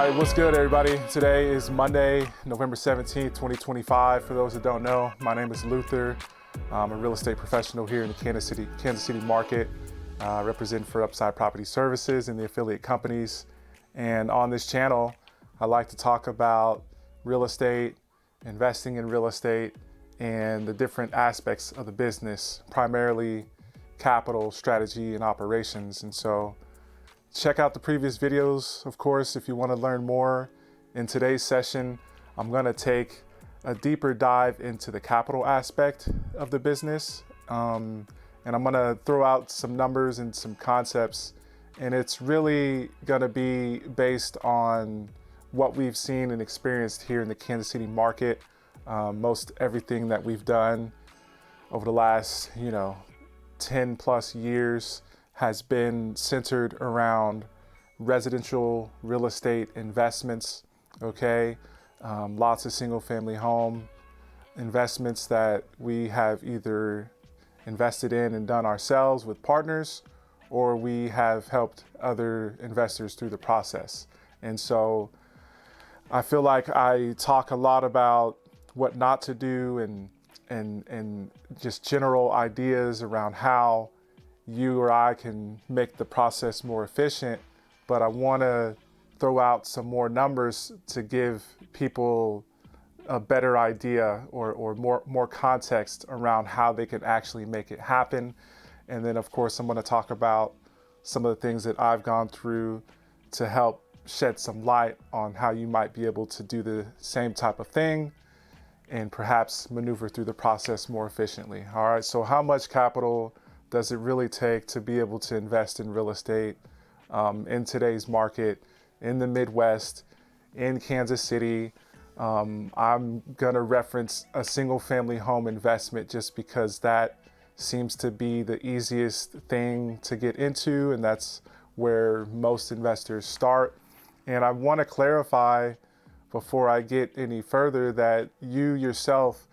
right, what's good, everybody? Today is Monday, November 17th, 2025. For those that don't know, my name is Luther. I'm a real estate professional here in the Kansas City market, representing for Upside Property Services and the affiliate companies. And on this channel, I like to talk about real estate, investing in real estate, and the different aspects of the business, primarily capital, strategy, and operations. And so check out the previous videos, of course, if you want to learn more. In today's session, I'm going to take a deeper dive into the capital aspect of the business. And I'm going to throw out some numbers and some concepts. And it's really going to be based on what we've seen and experienced here in the Kansas City market. Most everything that we've done over the last, 10 plus years has been centered around residential real estate investments, okay? Lots of single family home investments that we have either invested in and done ourselves with partners, or we have helped other investors through the process. And so I feel like I talk a lot about what not to do and just general ideas around how you or I can make the process more efficient, but I want to throw out some more numbers to give people a better idea or more context around how they can actually make it happen. And then, of course, I'm going to talk about some of the things that I've gone through to help shed some light on how you might be able to do the same type of thing and perhaps maneuver through the process more efficiently. All right, so how much capital does it really take to be able to invest in real estate in today's market, in the Midwest, in Kansas City? I'm gonna reference a single family home investment just because that seems to be the easiest thing to get into, and that's where most investors start. And I wanna clarify before I get any further that you yourself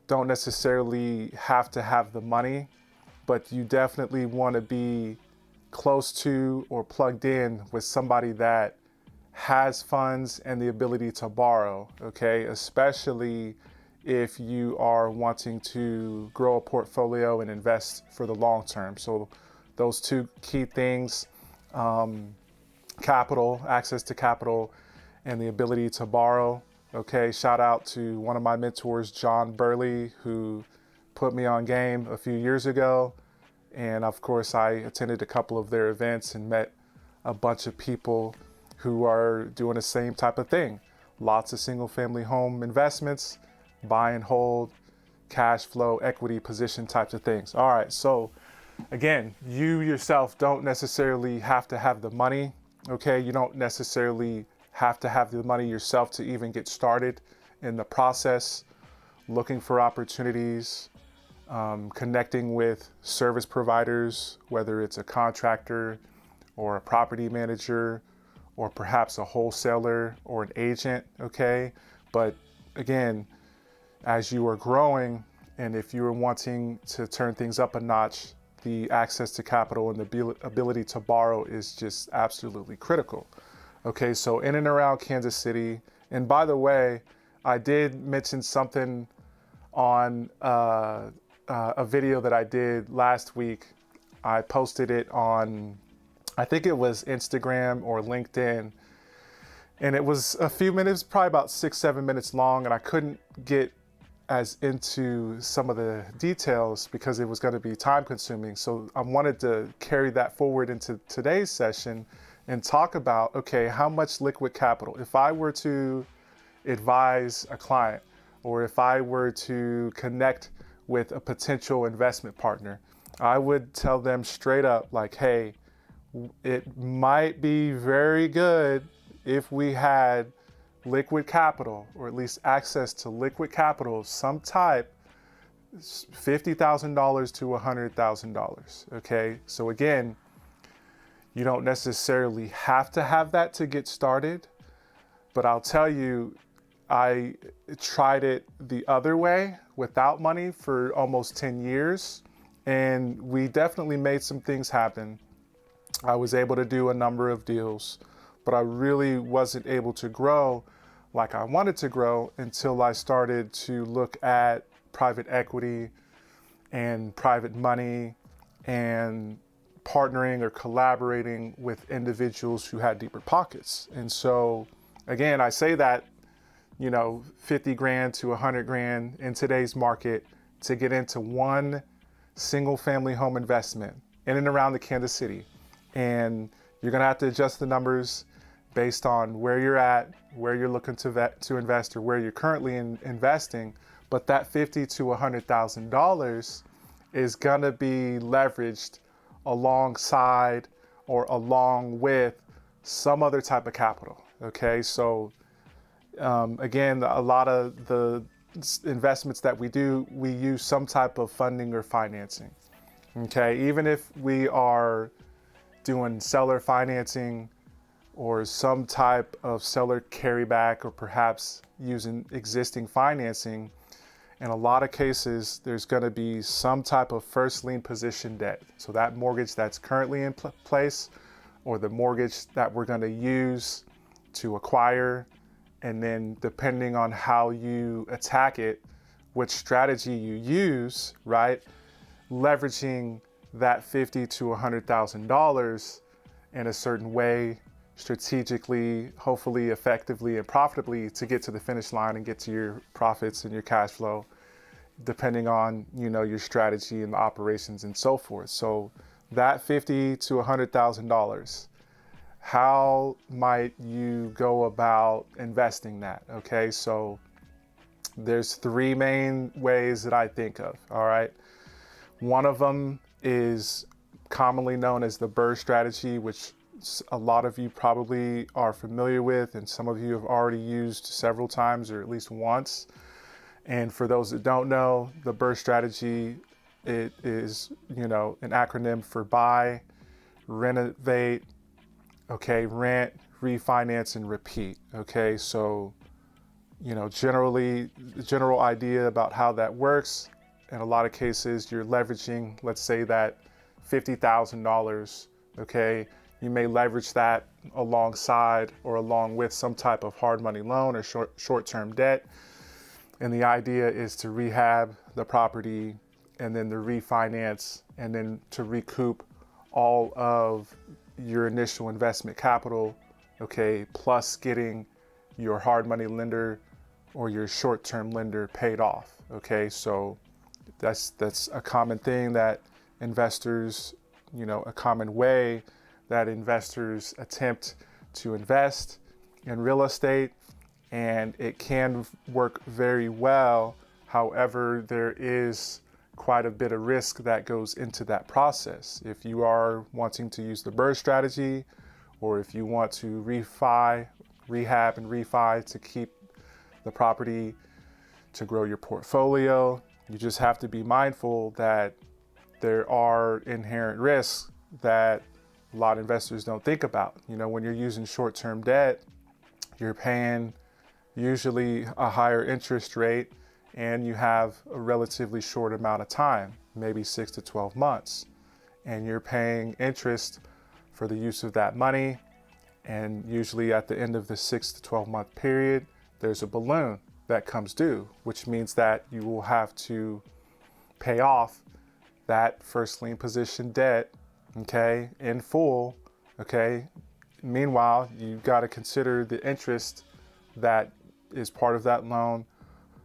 don't necessarily have to have the money, but you definitely want to be close to or plugged in with somebody that has funds and the ability to borrow, okay? Especially if you are wanting to grow a portfolio and invest for the long term. So those two key things, capital, access to capital, and the ability to borrow, okay? Shout out to one of my mentors, John Burley, who put me on game a few years ago. And of course, I attended a couple of their events and met a bunch of people who are doing the same type of thing. Lots of single family home investments, buy and hold, cash flow, equity position types of things. All right, so again, you yourself don't necessarily have to have the money, okay? You don't necessarily have to have the money yourself to even get started in the process, looking for opportunities, connecting with service providers, whether it's a contractor or a property manager, or perhaps a wholesaler or an agent, okay? But again, as you are growing, and if you are wanting to turn things up a notch, the access to capital and the ability to borrow is just absolutely critical. Okay, so in and around Kansas City, and by the way, I did mention something on a video that I did last week. I posted it on, I think it was Instagram or LinkedIn, and it was a few minutes, probably about 6-7 minutes long, and I couldn't get as into some of the details because it was going to be time consuming. So I wanted to carry that forward into today's session and talk about, okay, how much liquid capital, if I were to advise a client, or if I were to connect with a potential investment partner, I would tell them straight up, like, hey, it might be very good if we had liquid capital, or at least access to liquid capital of some type, $50,000 to $100,000, okay? So again, you don't necessarily have to have that to get started, but I'll tell you, I tried it the other way without money for almost 10 years, and we definitely made some things happen. I was able to do a number of deals, but I really wasn't able to grow like I wanted to grow until I started to look at private equity and private money and partnering or collaborating with individuals who had deeper pockets. And so, again, I say that, 50 grand to 100 grand in today's market to get into one single family home investment in and around the Kansas City. And you're gonna have to adjust the numbers based on where you're at, where you're looking to invest, or where you're currently investing. But that $50,000 to $100,000 is gonna be leveraged alongside or along with some other type of capital. Okay, so again, a lot of the investments that we do, we use some type of funding or financing. Okay, even if we are doing seller financing or some type of seller carryback, or perhaps using existing financing, in a lot of cases, there's going to be some type of first lien position debt. So that mortgage that's currently in place, or the mortgage that we're going to use to acquire, and then depending on how you attack it, which strategy you use, right? Leveraging that $50,000 to $100,000 in a certain way, strategically, hopefully effectively and profitably, to get to the finish line and get to your profits and your cash flow, depending on, your strategy and the operations and so forth. So that $50,000 to $100,000, how might you go about investing that? Okay, so there's three main ways that I think of, all right? One of them is commonly known as the BRRRR strategy, which a lot of you probably are familiar with, and some of you have already used several times or at least once. And for those that don't know, the BRRRR strategy, it is, an acronym for buy, renovate, okay, rent, refinance, and repeat. Okay, so, generally, the general idea about how that works, in a lot of cases, you're leveraging, let's say that $50,000, okay, you may leverage that alongside or along with some type of hard money loan or short-term debt. And the idea is to rehab the property and then the refinance and then to recoup all of your initial investment capital, okay, plus getting your hard money lender or your short-term lender paid off, okay? So that's a common thing that investors, a common way that investors attempt to invest in real estate, and it can work very well. However, there is quite a bit of risk that goes into that process. If you are wanting to use the BRRRR strategy, or if you want to rehab and refi to keep the property, to grow your portfolio, you just have to be mindful that there are inherent risks that a lot of investors don't think about. When you're using short-term debt, you're paying usually a higher interest rate, and you have a relatively short amount of time, maybe 6 to 12 months. And you're paying interest for the use of that money. And usually at the end of the 6 to 12 month period, there's a balloon that comes due, which means that you will have to pay off that first lien position debt, okay, in full, okay. Meanwhile, you've got to consider the interest that is part of that loan,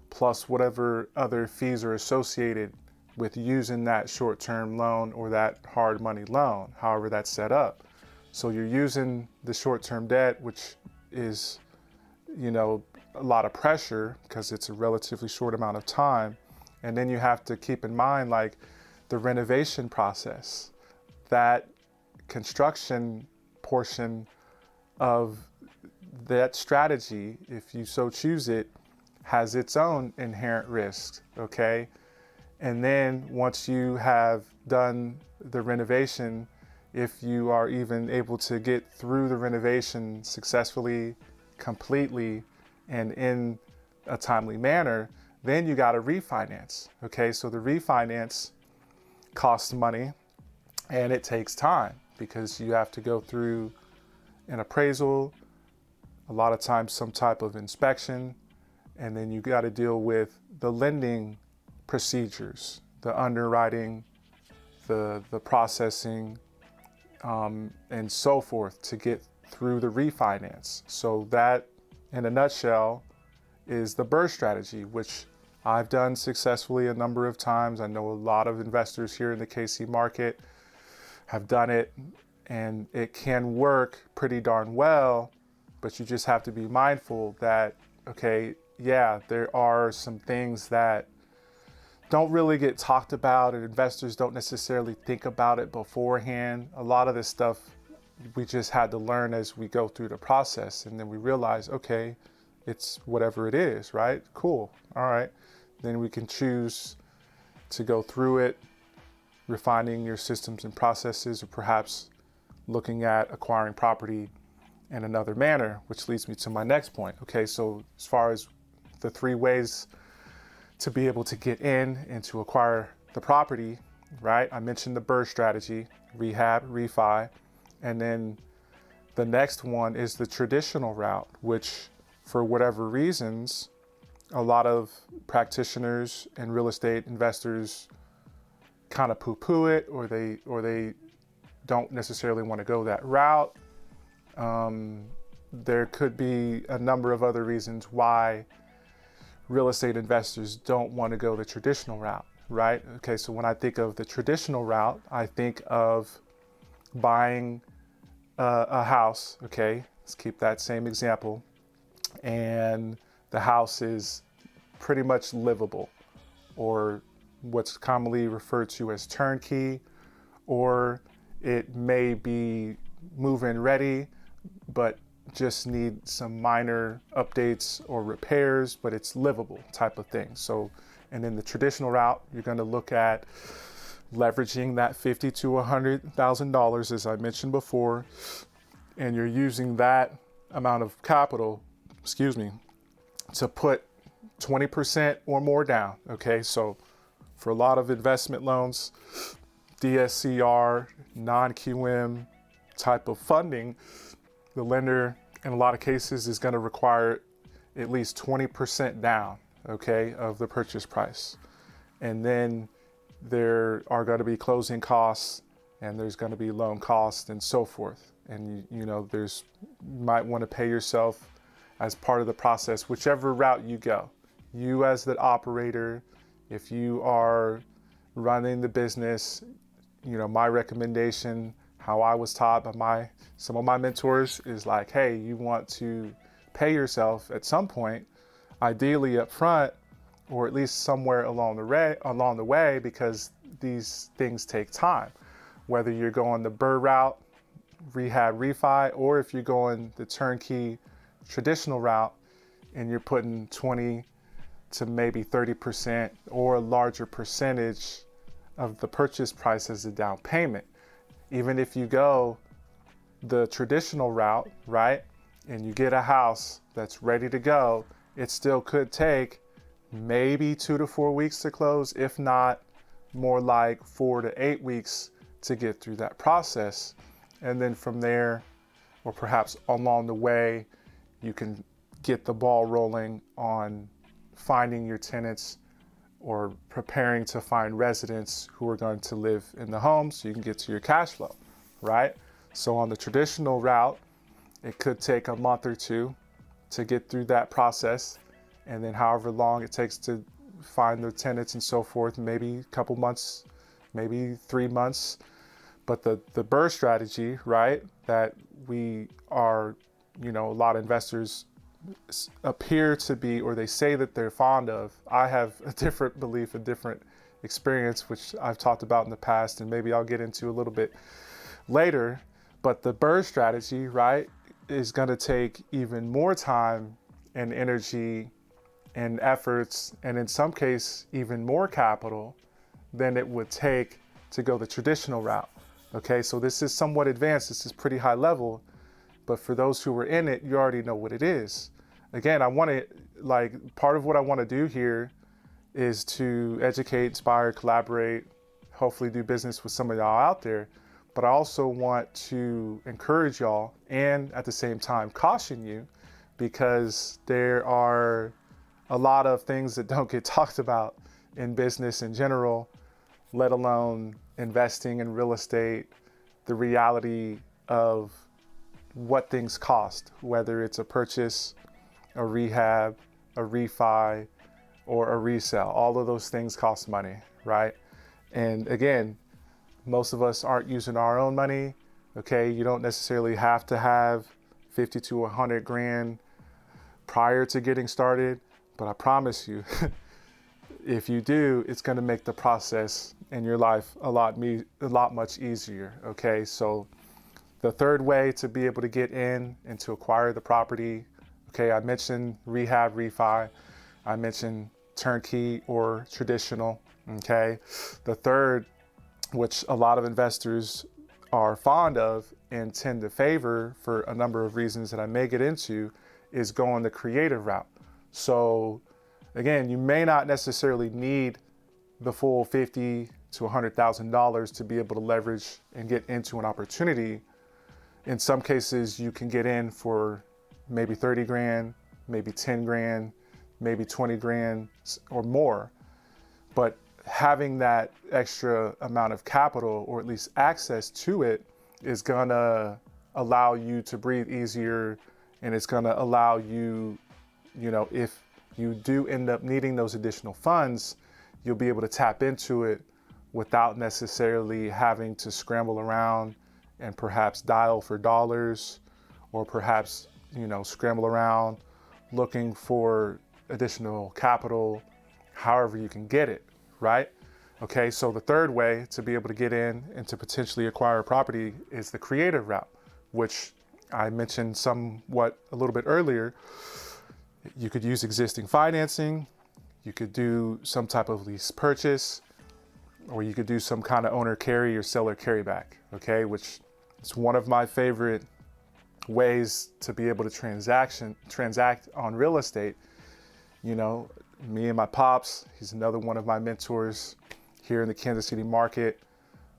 plus whatever other fees are associated with using that short-term loan or that hard money loan, however that's set up. So you're using the short-term debt, which is, a lot of pressure because it's a relatively short amount of time. And then you have to keep in mind, like, the renovation process, that construction portion of that strategy, if you so choose it, has its own inherent risks, okay? And then once you have done the renovation, if you are even able to get through the renovation successfully, completely, and in a timely manner, then you got to refinance, okay? So the refinance costs money and it takes time because you have to go through an appraisal, a lot of times some type of inspection, and then you got to deal with the lending procedures, the underwriting, the processing, and so forth to get through the refinance. So that, in a nutshell, is the BRRRR strategy, which I've done successfully a number of times. I know a lot of investors here in the KC market have done it, and it can work pretty darn well, but you just have to be mindful that, okay, yeah, there are some things that don't really get talked about, and investors don't necessarily think about it beforehand. A lot of this stuff we just had to learn as we go through the process, and then we realize, okay, it's whatever it is, right? Cool, all right. Then we can choose to go through it, refining your systems and processes, or perhaps looking at acquiring property in another manner, which leads me to my next point. Okay, so as far as the 3 ways to be able to get in and to acquire the property, right? I mentioned the BRRRR strategy, rehab, refi, and then the next one is the traditional route, which for whatever reasons, a lot of practitioners and real estate investors kind of poo-poo it, or they don't necessarily want to go that route. There could be a number of other reasons why real estate investors don't want to go the traditional route, right? Okay, so when I think of the traditional route, I think of buying a house, okay? Let's keep that same example. And the house is pretty much livable, or what's commonly referred to as turnkey, or it may be move-in ready, but just need some minor updates or repairs, but it's livable type of thing. So, and in the traditional route, you're going to look at leveraging that $50,000 to $100,000, as I mentioned before, and you're using that amount of capital, to put 20% or more down. Okay, so for a lot of investment loans, DSCR, non-QM type of funding, the lender in a lot of cases is going to require at least 20% down, okay, of the purchase price. And then there are going to be closing costs, and there's going to be loan costs and so forth. And you know, you might want to pay yourself as part of the process, whichever route you go. You as the operator, if you are running the business, you know, my recommendation, how I was taught by some of my mentors is like, hey, you want to pay yourself at some point, ideally up front, or at least somewhere along the way, because these things take time. Whether you're going the BRRRR route, rehab, refi, or if you're going the turnkey traditional route and you're putting 20 to maybe 30% or a larger percentage of the purchase price as a down payment. Even if you go the traditional route, right, and you get a house that's ready to go, it still could take maybe 2 to 4 weeks to close, if not more like 4 to 8 weeks to get through that process. And then from there, or perhaps along the way, you can get the ball rolling on finding your tenants or preparing to find residents who are going to live in the home so you can get to your cash flow, right? So on the traditional route, it could take a month or two to get through that process, and then however long it takes to find the tenants and so forth, maybe a couple months, maybe 3 months. But the BRRRR strategy, right, that we are, you know, a lot of investors appear to be, or they say that they're fond of. I have a different belief, a different experience, which I've talked about in the past, and maybe I'll get into a little bit later. But the BRRRR strategy, right, is going to take even more time and energy and efforts, and in some case, even more capital than it would take to go the traditional route. Okay, so this is somewhat advanced. This is pretty high level, but for those who are in it, you already know what it is. Again, I want to, part of what I want to do here is to educate, inspire, collaborate, hopefully do business with some of y'all out there. but I also want to encourage y'all and at the same time caution you, because there are a lot of things that don't get talked about in business in general, let alone investing in real estate, the reality of what things cost, whether it's a purchase, a rehab, a refi, or a resale. All of those things cost money, right? And again, most of us aren't using our own money, okay? You don't necessarily have to have 50 to 100 grand prior to getting started, but I promise you, if you do, it's gonna make the process in your life a lot much easier, okay? So the third way to be able to get in and to acquire the property, okay, I mentioned rehab, refi, I mentioned turnkey or traditional, okay? The third, which a lot of investors are fond of and tend to favor for a number of reasons that I may get into, is going the creative route. So again, you may not necessarily need the full $50,000 to $100,000 to be able to leverage and get into an opportunity. In some cases, you can get in for maybe 30 grand, maybe 10 grand, maybe 20 grand or more. But having that extra amount of capital, or at least access to it, is gonna allow you to breathe easier, and it's gonna allow you, if you do end up needing those additional funds, you'll be able to tap into it without necessarily having to scramble around and perhaps dial for dollars, or perhaps, scramble around looking for additional capital, however you can get it, right? Okay, so the third way to be able to get in and to potentially acquire a property is the creative route, which I mentioned somewhat a little bit earlier. You could use existing financing, you could do some type of lease purchase, or you could do some kind of owner carry or seller carryback, okay, which is one of my favorite ways to be able to transact on real estate. Me and my pops, he's another one of my mentors here in the Kansas City market.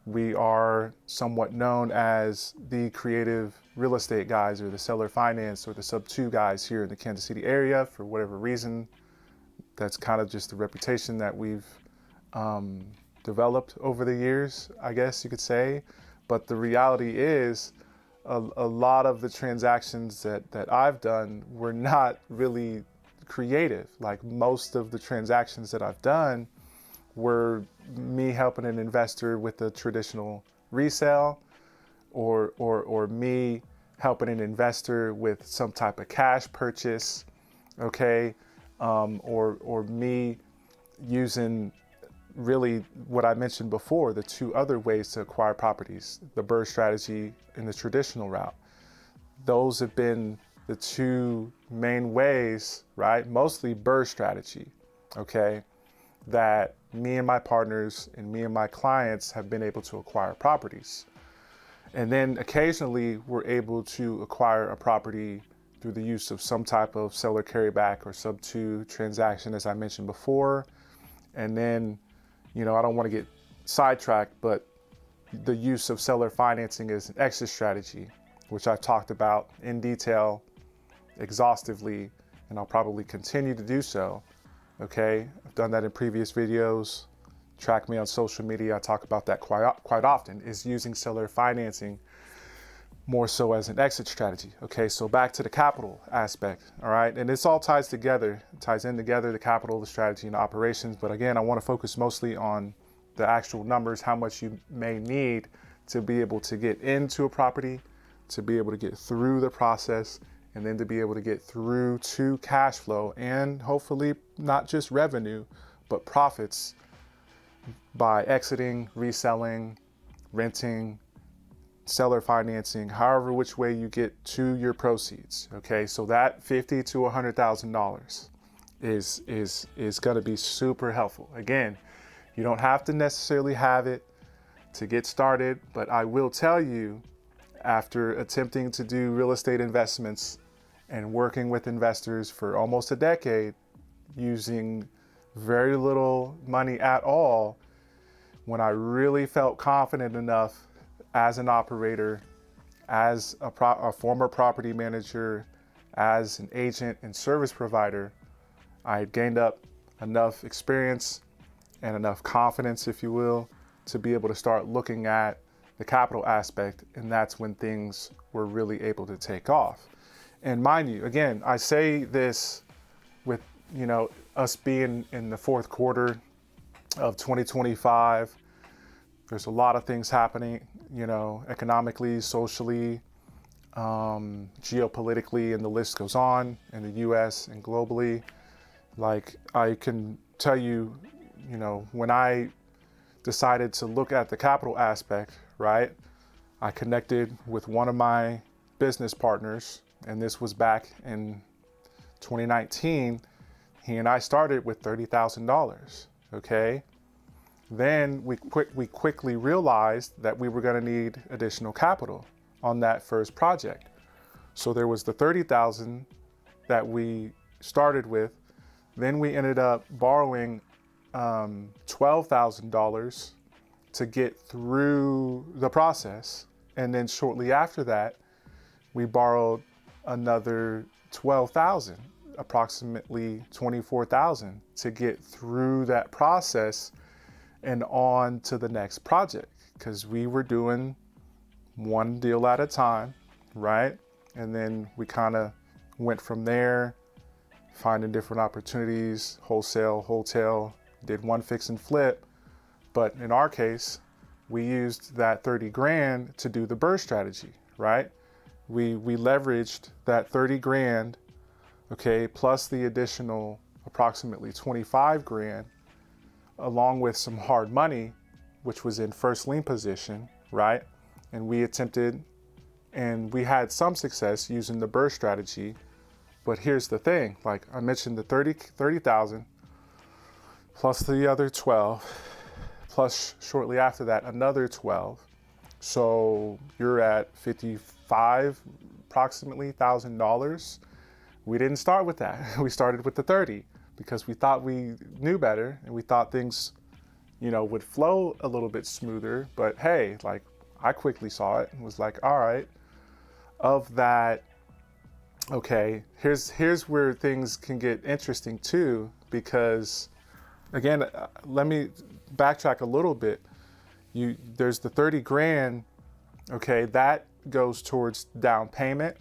We are somewhat known as the creative real estate guys, or the seller finance, or the sub 2 guys here in the Kansas City area. For whatever reason, that's kind of just the reputation that we've developed over the years, I guess you could say. But the reality is, a lot of the transactions that I've done were not really creative. Like, most of the transactions that I've done were me helping an investor with a traditional resale, or me helping an investor with some type of cash purchase, okay, or me using really what I mentioned before, the two other ways to acquire properties, the BRRRR strategy and the traditional route. Those have been the two main ways, right? Mostly BRRRR strategy, okay, that me and my partners and me and my clients have been able to acquire properties. And then occasionally we're able to acquire a property through the use of some type of seller carryback or sub 2 transaction, as I mentioned before. And then, I don't want to get sidetracked, but the use of seller financing is an exit strategy, which I've talked about in detail, exhaustively, and I'll probably continue to do so. Okay, I've done that in previous videos. Track me on social media. I talk about that quite often, is using seller financing more so as an exit strategy. Okay, so back to the capital aspect, all right? And this all ties together, the capital, the strategy, and the operations. But again, I want to focus mostly on the actual numbers, how much you may need to be able to get into a property, to be able to get through the process, and then to be able to get through to cash flow, and hopefully not just revenue, but profits by exiting, reselling, renting, seller financing, however which way you get to your proceeds. Okay, so that $50,000 to $100,000 is going to be super helpful. Again, you don't have to necessarily have it to get started, but I will tell you, after attempting to do real estate investments and working with investors for almost a decade, using very little money at all, when I really felt confident enough as an operator, as a former property manager, as an agent and service provider, I had gained up enough experience and enough confidence, if you will, to be able to start looking at the capital aspect, and that's when things were really able to take off. And mind you, again, I say this with, us being in the fourth quarter of 2025, there's a lot of things happening, economically, socially, geopolitically, and the list goes on in the US and globally. Like, I can tell you, when I decided to look at the capital aspect, right, I connected with one of my business partners, and this was back in 2019. He and I started with $30,000, okay? Then we quickly realized that we were gonna need additional capital on that first project. So there was the $30,000 that we started with. Then we ended up borrowing $12,000 to get through the process. And then shortly after that, we borrowed another $12,000, approximately $24,000, to get through that process and on to the next project, because we were doing one deal at a time, right? And then we kind of went from there, finding different opportunities, wholesale, hotel, did one fix and flip. But in our case, we used that 30 grand to do the burst strategy, right? We leveraged that 30 grand, okay, plus the additional approximately 25 grand, along with some hard money, which was in first lien position, right? And we attempted, and we had some success using the burst strategy. But here's the thing, like I mentioned, the 30,000 plus the other 12, plus shortly after that, another 12. So you're at 55, approximately $1,000. We didn't start with that. We started with the 30 because we thought we knew better, and we thought things, would flow a little bit smoother. But hey, like, I quickly saw it and was like, all right, of that, okay, here's where things can get interesting too, because again, let me backtrack a little bit. There's the 30 grand, okay, that goes towards down payment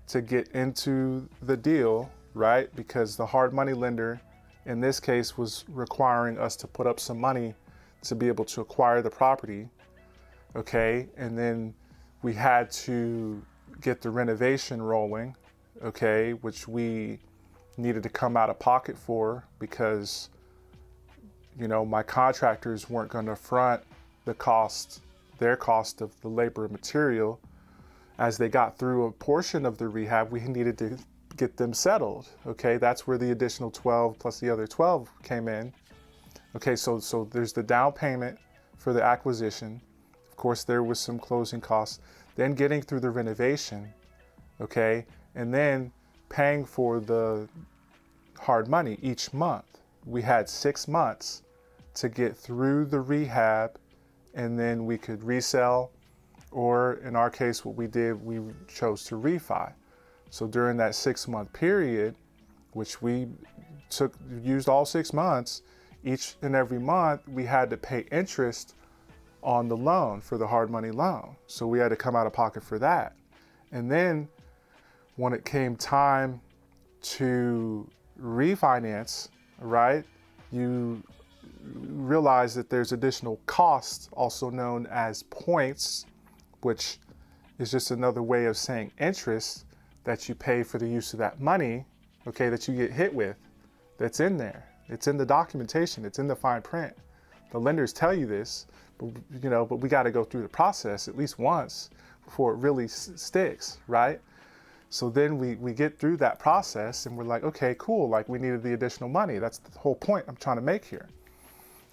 to get into the deal, right? Because the hard money lender in this case was requiring us to put up some money to be able to acquire the property, okay? And then we had to get the renovation rolling, okay, which we needed to come out of pocket for because, my contractors weren't going to front their cost of the labor and material. As they got through a portion of the rehab, we needed to get them settled, okay? That's where the additional 12 plus the other 12 came in. Okay, so there's the down payment for the acquisition. Of course, there was some closing costs. Then getting through the renovation, okay? And then paying for the hard money each month. We had 6 months to get through the rehab, and then we could resell, or in our case, what we did, we chose to refi. So during that 6-month period, which we used all 6 months, each and every month, we had to pay interest on the loan for the hard money loan. So we had to come out of pocket for that. And then when it came time to refinance, right, you realize that there's additional costs, also known as points, which is just another way of saying interest that you pay for the use of that money, okay, that you get hit with, that's in there. It's in the documentation, it's in the fine print. The lenders tell you this, but we got to go through the process at least once before it really sticks, right? So then we get through that process and we're like, okay, cool, like we needed the additional money. That's the whole point I'm trying to make here,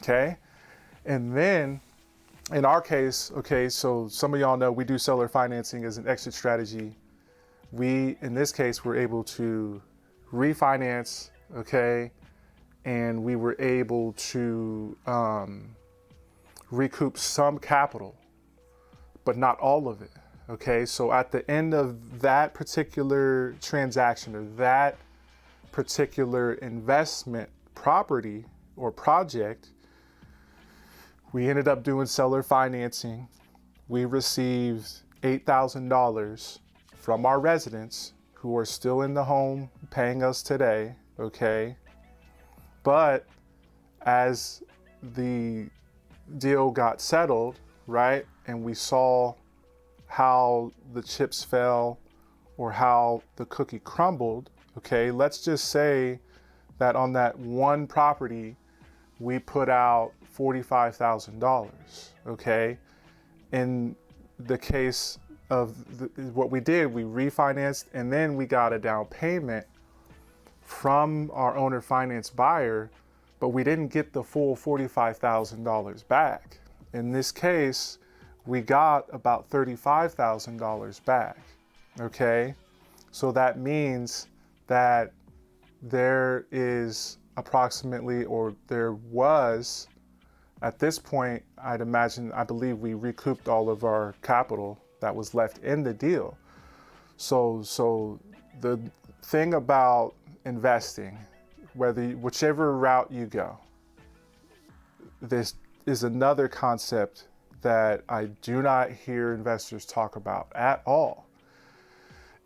okay? And then in our case, okay, so some of y'all know we do seller financing as an exit strategy. We, in this case, were able to refinance, okay, and we were able to recoup some capital but not all of it. Okay, so at the end of that particular transaction or that particular investment property or project, we ended up doing seller financing. We received $8,000 from our residents who are still in the home paying us today, okay? But as the deal got settled, right, and we saw how the chips fell or how the cookie crumbled, okay, let's just say that on that one property, we put out $45,000, okay? In the case of what we did, we refinanced and then we got a down payment from our owner finance buyer, but we didn't get the full $45,000 back. In this case, we got about $35,000 back, okay? So that means that there is approximately, or there was, at this point, I believe we recouped all of our capital that was left in the deal. So the thing about investing, whichever route you go, this is another concept that I do not hear investors talk about at all,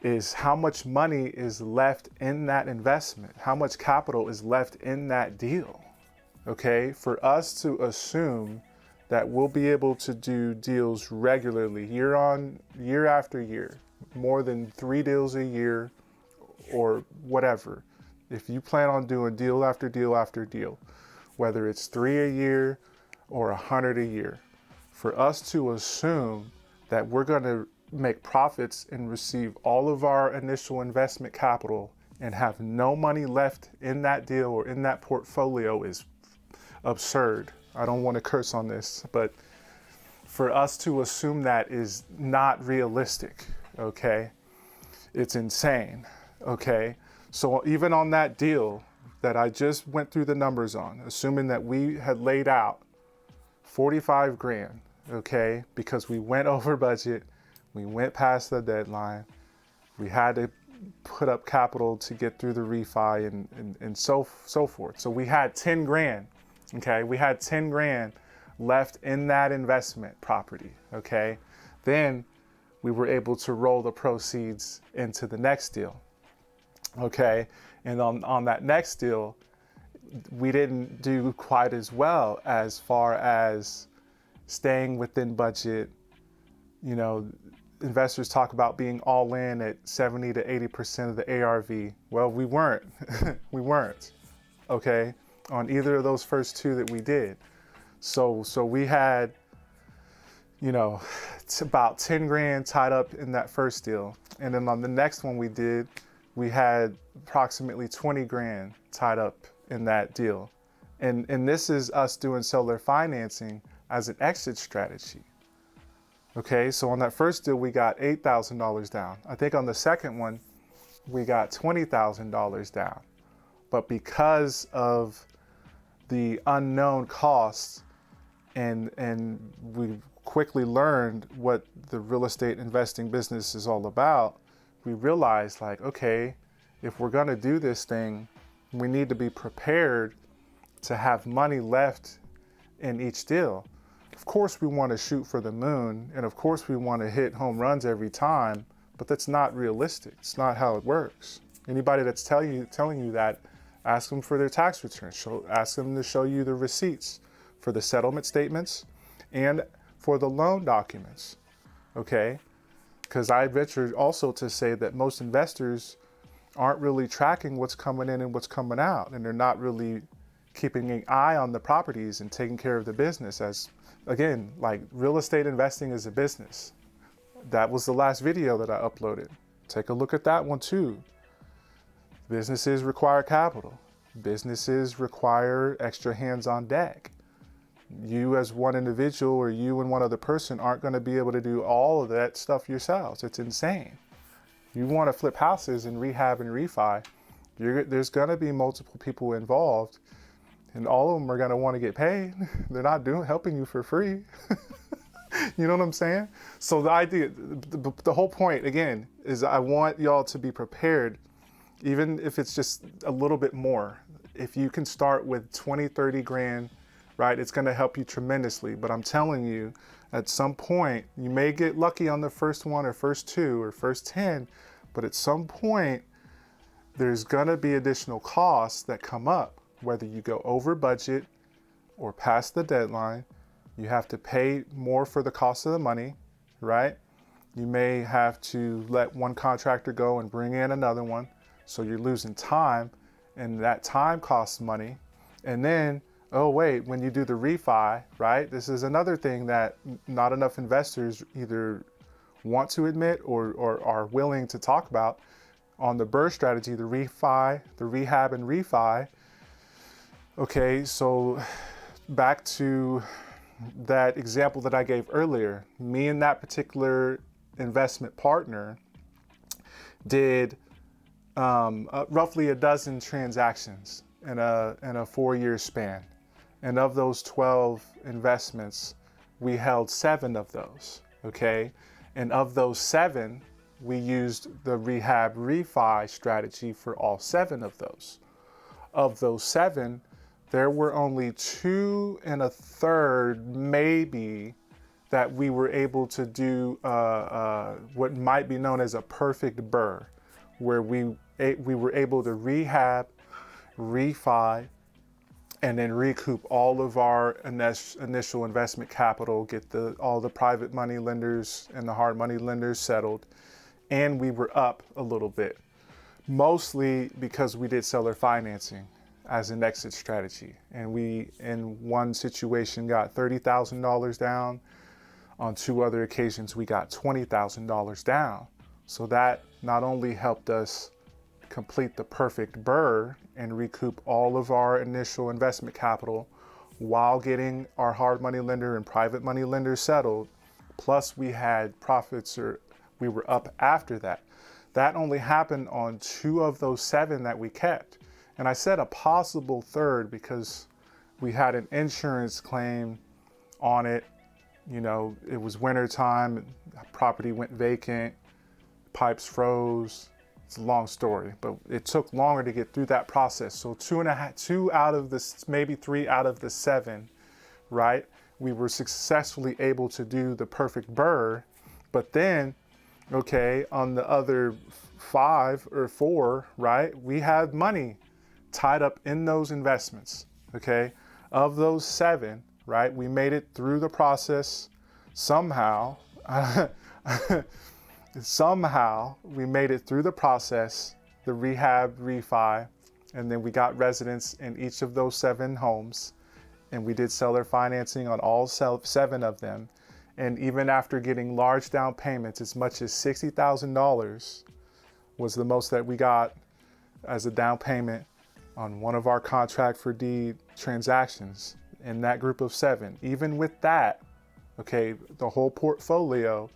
is how much money is left in that investment, how much capital is left in that deal, okay? For us to assume that we'll be able to do deals regularly, year after year, more than 3 deals a year or whatever. If you plan on doing deal after deal after deal, whether it's 3 a year or 100 a year, for us to assume that we're gonna make profits and receive all of our initial investment capital and have no money left in that deal or in that portfolio is absurd. I don't want to curse on this, but for us to assume that is not realistic, okay? It's insane, okay? So even on that deal that I just went through the numbers on, assuming that we had laid out 45 grand, okay? Because we went over budget, we went past the deadline, we had to put up capital to get through the refi and so forth. So we had 10 grand, okay? We had 10 grand left in that investment property, okay? Then we were able to roll the proceeds into the next deal, okay? And on that next deal, we didn't do quite as well as far as staying within budget. You know, investors talk about being all in at 70 to 80% of the ARV. Well, we weren't, we weren't, okay, on either of those first two that we did. So we had, you know, it's about 10 grand tied up in that first deal. And then on the next one we did, we had approximately 20 grand tied up in that deal. And this is us doing seller financing as an exit strategy. Okay, so on that first deal, we got $8,000 down. I think on the second one, we got $20,000 down. But because of the unknown costs, and we quickly learned what the real estate investing business is all about, we realized, like, okay, if we're gonna do this thing, we need to be prepared to have money left in each deal. Of course we want to shoot for the moon, and of course we want to hit home runs every time, but that's not realistic. It's not how it works. Anybody that's telling you that, ask them for their tax return. Ask them to show you the receipts for the settlement statements and for the loan documents, okay? Because I venture also to say that most investors aren't really tracking what's coming in and what's coming out, and they're not really keeping an eye on the properties and taking care of the business. As again, like, real estate investing is a business. That was the last video that I uploaded. Take a look at that one too. Businesses require capital. Businesses require extra hands on deck. You as one individual or you and one other person aren't going to be able to do all of that stuff yourselves. It's insane. You want to flip houses and rehab and refi, there's going to be multiple people involved, and all of them are going to want to get paid. They're not helping you for free. You know what I'm saying? So the idea, the whole point again is I want y'all to be prepared, even if it's just a little bit more. If you can start with 20, 30 grand, right? It's gonna help you tremendously. But I'm telling you, at some point, you may get lucky on the first one or first two or first 10, but at some point, there's gonna be additional costs that come up, whether you go over budget or past the deadline. You have to pay more for the cost of the money, right? You may have to let one contractor go and bring in another one. So you're losing time, and that time costs money. And then, oh wait, when you do the refi, right? This is another thing that not enough investors either want to admit or are willing to talk about. On the BRRRR strategy, the refi, the rehab and refi. Okay, so back to that example that I gave earlier, me and that particular investment partner did roughly a dozen transactions in a 4-year span. And of those 12 investments, we held 7 of those, okay? And of those 7, we used the rehab refi strategy for all 7 of those. Of those 7, there were only 2 1/3 maybe that we were able to do what might be known as a perfect BRRRR, where we were able to rehab, refi, and then recoup all of our initial investment capital, get all the private money lenders and the hard money lenders settled, and we were up a little bit, mostly because we did seller financing as an exit strategy. And we, in one situation, got $30,000 down. On 2 other occasions, we got $20,000 down. So that not only helped us complete the perfect BRRRR and recoup all of our initial investment capital while getting our hard money lender and private money lender settled, plus we had profits, or we were up after that. That only happened on 2 of those 7 that we kept. And I said a possible third because we had an insurance claim on it. You know, it was winter time, property went vacant, pipes froze. It's a long story, but it took longer to get through that process. So 2 out of the, maybe 3 out of the 7, right? We were successfully able to do the perfect BRRRR, but then, okay, on the other 5 or 4, right? We had money tied up in those investments, okay? Of those 7, right, we made it through the process somehow. Somehow we made it through the process, the rehab, refi, and then we got residents in each of those 7 homes, and we did seller financing on all 7 of them. And even after getting large down payments, as much as $60,000 was the most that we got as a down payment on one of our contract for deed transactions in that group of 7. Even with that, okay, the whole portfolio,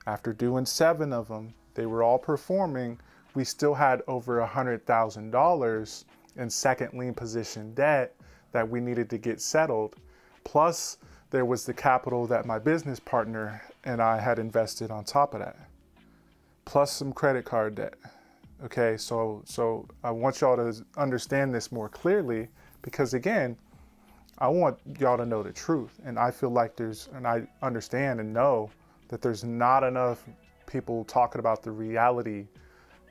after doing 7 of them, they were all performing, we still had over $100,000 in second lien position debt that we needed to get settled. Plus, there was the capital that my business partner and I had invested on top of that, plus some credit card debt. Okay, so I want y'all to understand this more clearly, because again, I want y'all to know the truth. And I feel like I understand and know that there's not enough people talking about the reality,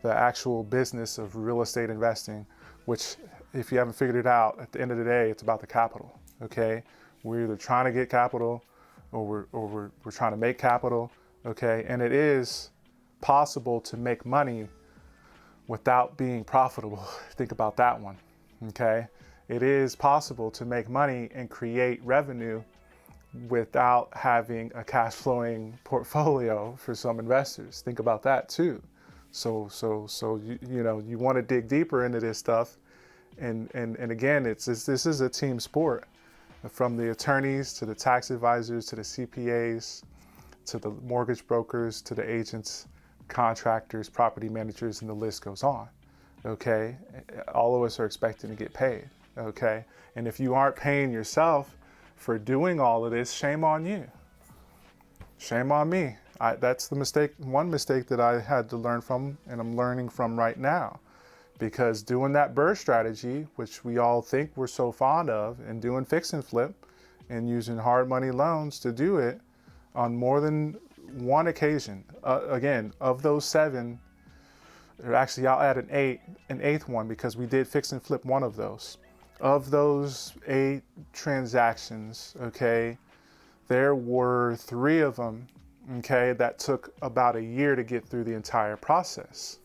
the actual business of real estate investing, which, if you haven't figured it out, at the end of the day, it's about the capital, okay? We're either trying to get capital or we're trying to make capital, okay? And it is possible to make money without being profitable. Think about that one, okay? It is possible to make money and create revenue without having a cash flowing portfolio for some investors. Think about that too. So you know, you want to dig deeper into this stuff. And again, this is a team sport, from the attorneys to the tax advisors to the CPAs to the mortgage brokers to the agents, contractors, property managers, and the list goes on, okay? All of us are expecting to get paid, okay? And if you aren't paying yourself for doing all of this, shame on you, Shame on me. That's the mistake, one mistake that I had to learn from, and I'm learning from right now. Because doing that BRRRR strategy, which we all think we're so fond of, and doing fix and flip and using hard money loans to do it on more than one occasion. Again, of those 7, or actually I'll add an eighth one, because we did fix and flip one of those. Of those 8 transactions, okay, there were 3 of them, okay, that took about a year to get through the entire process.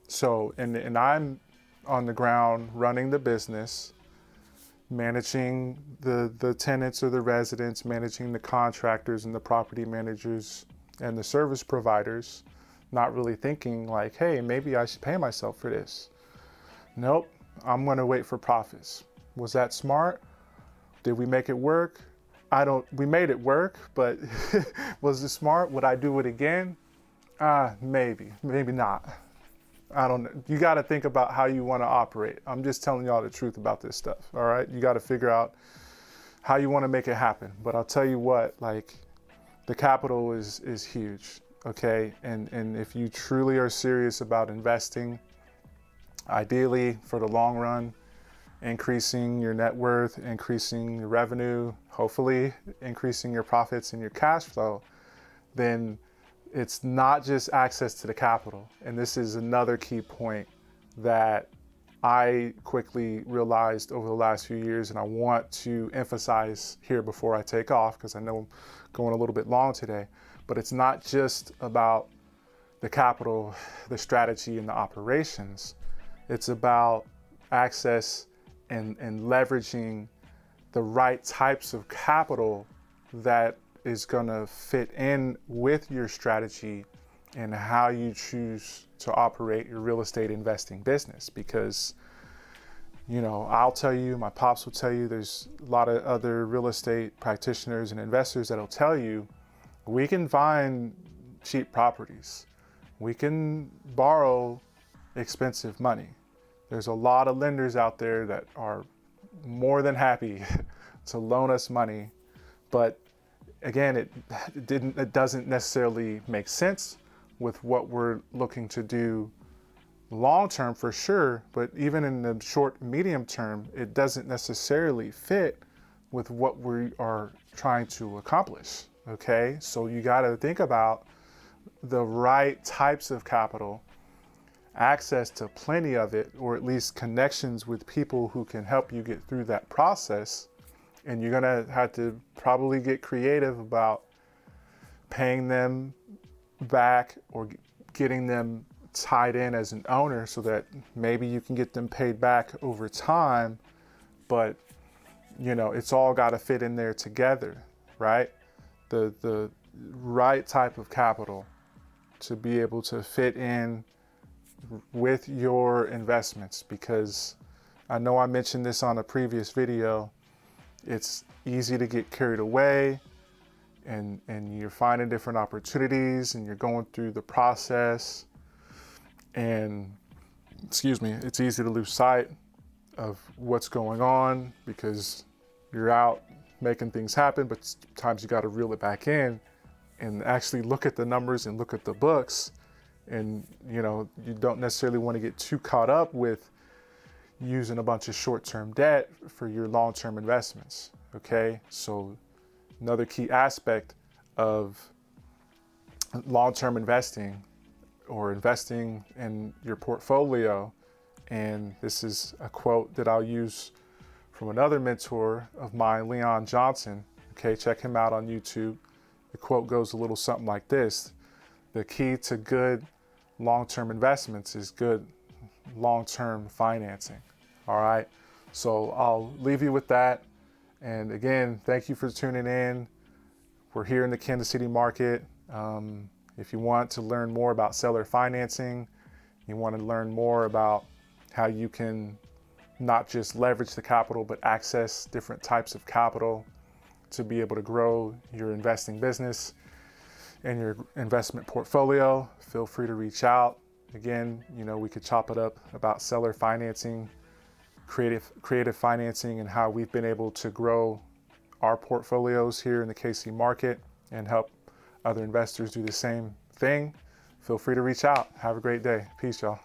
So, and I'm on the ground running the business, managing the tenants or the residents, managing the contractors and the property managers and the service providers, not really thinking like, hey, maybe I should pay myself for this. Nope, I'm gonna wait for profits. Was that smart? Did we make it work? We made it work, but was it smart? Would I do it again? Maybe not. I don't know. You got to think about how you want to operate. I'm just telling y'all the truth about this stuff. All right. You got to figure out how you want to make it happen. But I'll tell you what, like, the capital is huge. Okay. And if you truly are serious about investing, ideally for the long run, increasing your net worth, increasing your revenue, hopefully increasing your profits and your cash flow, then it's not just access to the capital. And this is another key point that I quickly realized over the last few years, and I want to emphasize here before I take off, because I know I'm going a little bit long today, but it's not just about the capital, the strategy, and the operations. It's about access and leveraging the right types of capital that is going to fit in with your strategy and how you choose to operate your real estate investing business. Because, you know, I'll tell you, my pops will tell you, there's a lot of other real estate practitioners and investors that'll tell you, we can find cheap properties. We can borrow expensive money. There's a lot of lenders out there that are more than happy to loan us money, but again, it doesn't necessarily make sense with what we're looking to do long term for sure, but even in the short, medium term, it doesn't necessarily fit with what we are trying to accomplish, okay? So you gotta think about the right types of capital, access to plenty of it, or at least connections with people who can help you get through that process. And you're gonna have to probably get creative about paying them back or getting them tied in as an owner so that maybe you can get them paid back over time. But, you know, it's all gotta fit in there together, right? The right type of capital to be able to fit in with your investments, because I know I mentioned this on a previous video. It's easy to get carried away and you're finding different opportunities and you're going through the process, and it's easy to lose sight of what's going on because you're out making things happen, but sometimes you got to reel it back in and actually look at the numbers and look at the books. And, you know, you don't necessarily want to get too caught up with using a bunch of short-term debt for your long-term investments, okay? So another key aspect of long-term investing or investing in your portfolio, and this is a quote that I'll use from another mentor of mine, Leon Johnson, okay? Check him out on YouTube. The quote goes a little something like this: the key to good long-term investments is good long-term financing. All right, so I'll leave you with that. And again, thank you for tuning in. We're here in the Kansas City market. If you want to learn more about seller financing, you want to learn more about how you can not just leverage the capital, but access different types of capital to be able to grow your investing business and your investment portfolio, feel free to reach out. Again, you know, we could chop it up about seller financing, creative financing, and how we've been able to grow our portfolios here in the KC market and help other investors do the same thing, feel free to reach out. Have a great day. Peace, y'all.